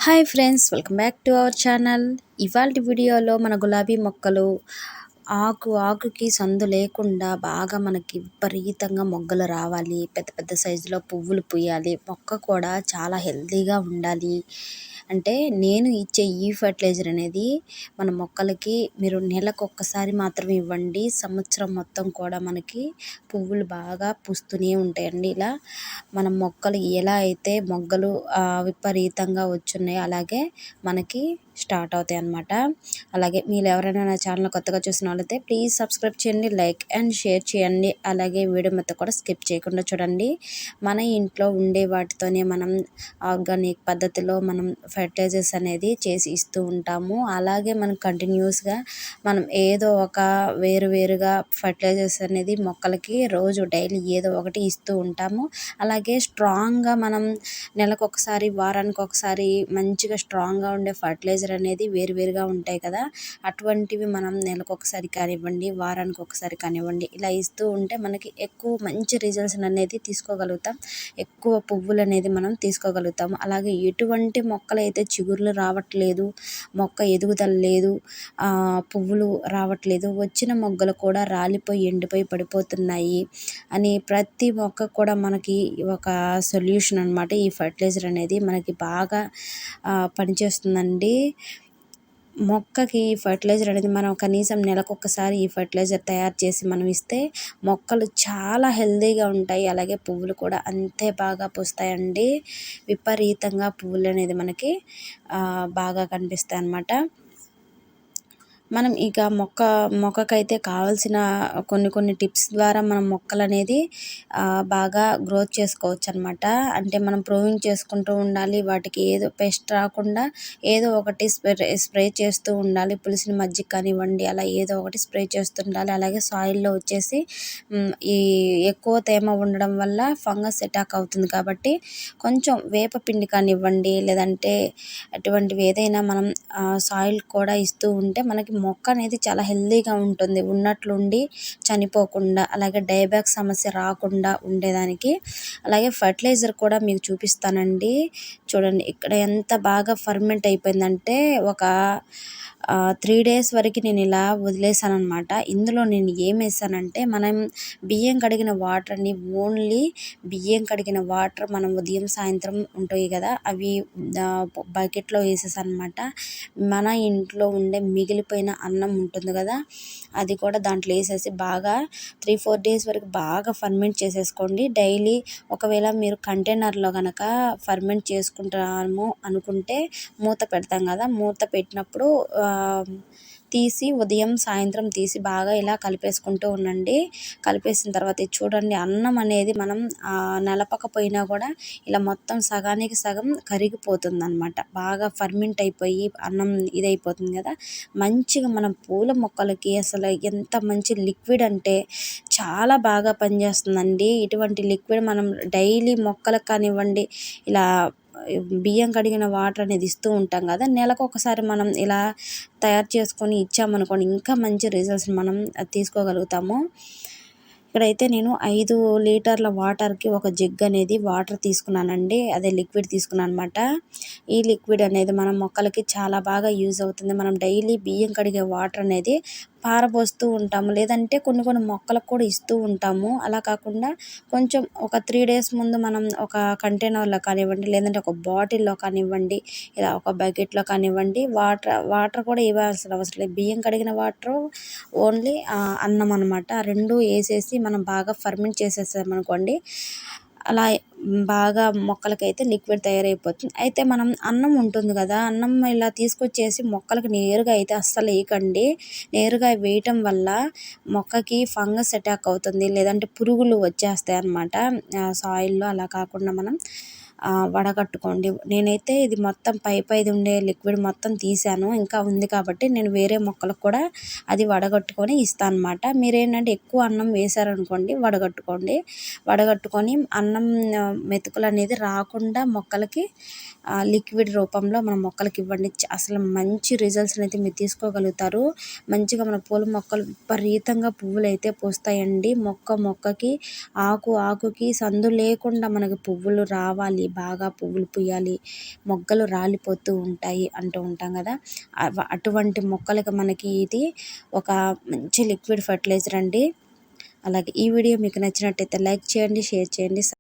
Hi friends, welcome back to our channel. ఇవాల్టి వీడియోలో మన గులాబీ మొక్కలు ఆకుకి సందు లేకుండా బాగా మనకి విపరీతంగా మొగ్గలు రావాలి, పెద్ద పెద్ద సైజులో పువ్వులు పూయాలి, మొక్క కూడా చాలా హెల్తీగా ఉండాలి అంటే నేను ఇచ్చే ఈ ఫర్టిలైజర్ అనేది మన మొక్కలకి మీరు నెలకొక్కసారి మాత్రమే ఇవ్వండి. సంవత్సరం మొత్తం కూడా మనకి పువ్వులు బాగా పూస్తూనే ఉంటాయండి. ఇలా మన మొక్కలు ఎలా అయితే మొగ్గలు విపరీతంగా వచ్చున్నాయో అలాగే మనకి స్టార్ట్ అవుతాయి అన్నమాట. అలాగే మీరు ఎవరైనా నా ఛానల్ కొత్తగా చూసిన వాళ్ళైతే ప్లీజ్ సబ్స్క్రైబ్ చేయండి, లైక్ అండ్ షేర్ చేయండి. అలాగే వీడియో మొత్తం కూడా స్కిప్ చేయకుండా చూడండి. మన ఇంట్లో ఉండే వాటితోనే మనం ఆర్గానిక్ పద్ధతిలో మనం ఫెర్టిలైజర్స్ అనేది చేసి ఇస్తూ ఉంటాము. అలాగే మనం కంటిన్యూస్గా మనం ఏదో ఒక వేరుగా ఫెర్టిలైజర్స్ అనేది మొక్కలకి రోజు డైలీ ఏదో ఒకటి ఇస్తూ ఉంటాము. అలాగే స్ట్రాంగ్గా మనం నెలకొకసారి వారానికి ఒకసారి మంచిగా స్ట్రాంగ్గా ఉండే ఫర్టిలైజర్ అనేది వేరుగా ఉంటాయి కదా, అటువంటివి మనం నెలకొకసారి కానివ్వండి, వారానికి ఒకసారి కానివ్వండి ఇలా ఇస్తూ ఉంటే మనకి ఎక్కువ మంచి రిజల్ట్స్ అనేది తీసుకోగలుగుతాం, ఎక్కువ పువ్వులు అనేది మనం తీసుకోగలుగుతాము. అలాగే ఎటువంటి మొక్కలైతే చిగుర్లు రావట్లేదు, మొక్క ఎదుగుదల లేదు, పువ్వులు రావట్లేదు, వచ్చిన మొగ్గలు కూడా రాలిపోయి ఎండిపోయి పడిపోతున్నాయి అని ప్రతి మొక్క కూడా మనకి ఒక సొల్యూషన్ అనమాట. ఈ ఫర్టిలైజర్ అనేది మనకి బాగా పనిచేస్తుందండి. మొక్కకి ఈ ఫర్టిలైజర్ అనేది మనం కనీసం నెలకొకసారి ఈ ఫర్టిలైజర్ తయారు చేసి మనం ఇస్తే మొక్కలు చాలా హెల్తీగా ఉంటాయి. అలాగే పువ్వులు కూడా అంతే బాగా పూస్తాయండి. విపరీతంగా పువ్వులు అనేది మనకి బాగా కనిపిస్తాయి అన్నమాట. మనం ఇక మొక్కకైతే కావాల్సిన కొన్ని టిప్స్ ద్వారా మనం మొక్కలు అనేది బాగా గ్రోత్ చేసుకోవచ్చు అనమాట. అంటే మనం ప్రూవింగ్ చేసుకుంటూ ఉండాలి, వాటికి ఏదో పెస్ట్ రాకుండా ఏదో ఒకటి స్ప్రే చేస్తూ ఉండాలి. పులిసిన మజ్జిగ కానివ్వండి అలా ఏదో ఒకటి స్ప్రే చేస్తుండాలి. అలాగే సాయిల్లో వచ్చేసి ఈ ఎక్కువ తేమ ఉండడం వల్ల ఫంగస్ అటాక్ అవుతుంది కాబట్టి కొంచెం వేప పిండి కానివ్వండి, లేదంటే అటువంటివి ఏదైనా మనం సాయిల్ కూడా ఇస్తూ ఉంటే మనకి మొక్క అనేది చాలా హెల్తీగా ఉంటుంది, ఉన్నట్లుండి చనిపోకుండా. అలాగే డైబ్యాక్ సమస్య రాకుండా ఉండేదానికి. అలాగే ఫర్టిలైజర్ కూడా మీకు చూపిస్తానండి. చూడండి ఇక్కడ ఎంత బాగా ఫర్మెంట్ అయిపోయిందంటే ఒక 3 days వరకు నేను ఇలా వదిలేసాను అనమాట. ఇందులో నేను ఏం వేసానంటే మనం బియ్యం కడిగిన వాటర్ని ఓన్లీ బియ్యం కడిగిన వాటర్ మనం ఉదయం సాయంత్రం ఉంటాయి కదా అవి బకెట్లో వేసేసాను అనమాట. మన ఇంట్లో ఉండే మిగిలిపోయిన అన్నం ఉంటుంది కదా అది కూడా దాంట్లో వేసేసి బాగా 3-4 days వరకు బాగా ఫర్మెంట్ చేసేసుకోండి. డైలీ ఒకవేళ మీరు కంటైనర్లో కనుక ఫర్మెంట్ చేసుకుంటాము అనుకుంటే మూత పెడతాం కదా, మూత పెట్టినప్పుడు తీసి ఉదయం సాయంత్రం తీసి బాగా ఇలా కలిపేసుకుంటూ ఉండండి. కలిపేసిన తర్వాత ఇది చూడండి, అన్నం అనేది మనం నలపకపోయినా కూడా ఇలా మొత్తం సగానికి సగం కరిగిపోతుంది అనమాట. బాగా ఫర్మెంట్ అయిపోయి అన్నం ఇదైపోతుంది కదా. మంచిగా మనం పూల మొక్కలకి అసలు ఎంత మంచి లిక్విడ్ అంటే చాలా బాగా పనిచేస్తుందండి. ఇటువంటి లిక్విడ్ మనం డైలీ మొక్కలకు కానివ్వండి ఇలా బియ్యం కడిగిన వాటర్ అనేది ఇస్తూ ఉంటాం కదా, నెలకొకసారి మనం ఇలా తయారు చేసుకొని ఇచ్చామనుకోండి ఇంకా మంచి రిజల్ట్స్ మనం తీసుకోగలుగుతాము. ఇక్కడైతే నేను 5 లీటర్ల వాటర్కి ఒక జగ్ అనేది వాటర్ తీసుకున్నానండి, అదే లిక్విడ్ తీసుకున్నాను అనమాట. ఈ లిక్విడ్ అనేది మన మొక్కలకి చాలా బాగా యూజ్ అవుతుంది. మనం డైలీ బియ్యం కడిగే వాటర్ అనేది పారబోస్తూ ఉంటాము, లేదంటే కొన్ని మొక్కలకు కూడా ఇస్తూ ఉంటాము. అలా కాకుండా కొంచెం ఒక 3 days ముందు మనం ఒక కంటైనర్లో కానివ్వండి, లేదంటే ఒక బాటిల్లో కానివ్వండి, ఇలా ఒక బకెట్లో కానివ్వండి వాటర్ కూడా ఇవ్వాల్సిన అవసరం లేదు. బియ్యం కడిగిన వాటర్ ఓన్లీ అన్నం అనమాట, రెండు వేసేసి మనం బాగా ఫర్మెంట్ చేసేసామనుకోండి అలా బాగా మొక్కలకైతే లిక్విడ్ తయారైపోతుంది. అయితే మనం అన్నం ఉంటుంది కదా, అన్నం ఇలా తీసుకొచ్చేసి మొక్కలకి నేరుగా అయితే అస్సలు వేయకండి. నేరుగా వేయటం వల్ల మొక్కకి ఫంగస్ అటాక్ అవుతుంది, లేదంటే పురుగులు వచ్చేస్తాయి అన్నమాట సాయిల్లో. అలా కాకుండా మనం వడగట్టుకోండి. నేనైతే ఇది మొత్తం పైది ఉండే లిక్విడ్ మొత్తం తీసాను, ఇంకా ఉంది కాబట్టి నేను వేరే మొక్కలకు కూడా అది వడగట్టుకొని ఇస్తాను అనమాట. మీరేంటంటే ఎక్కువ అన్నం వేసారనుకోండి వడగట్టుకోండి. వడగట్టుకొని అన్నం మెతుకులు అనేది రాకుండా మొక్కలకి లిక్విడ్ రూపంలో మన మొక్కలకి ఇవ్వండి. అసలు మంచి రిజల్ట్స్ని అయితే మీరు తీసుకోగలుగుతారు. మంచిగా మన పూల మొక్కలు విపరీతంగా పువ్వులు అయితే పూస్తాయండి. మొక్కకి ఆకుకి సందు లేకుండా మనకి పువ్వులు రావాలి, బాగా పువ్వులు పూయాలి, మొగ్గలు రాలిపోతూ ఉంటాయి అంటూ ఉంటాం కదా. అటువంటి మొక్కలకి మనకి ఇది ఒక మంచి లిక్విడ్ ఫర్టిలైజర్ అండి. అలాగే ఈ వీడియో మీకు నచ్చినట్టయితే లైక్ చేయండి, షేర్ చేయండి.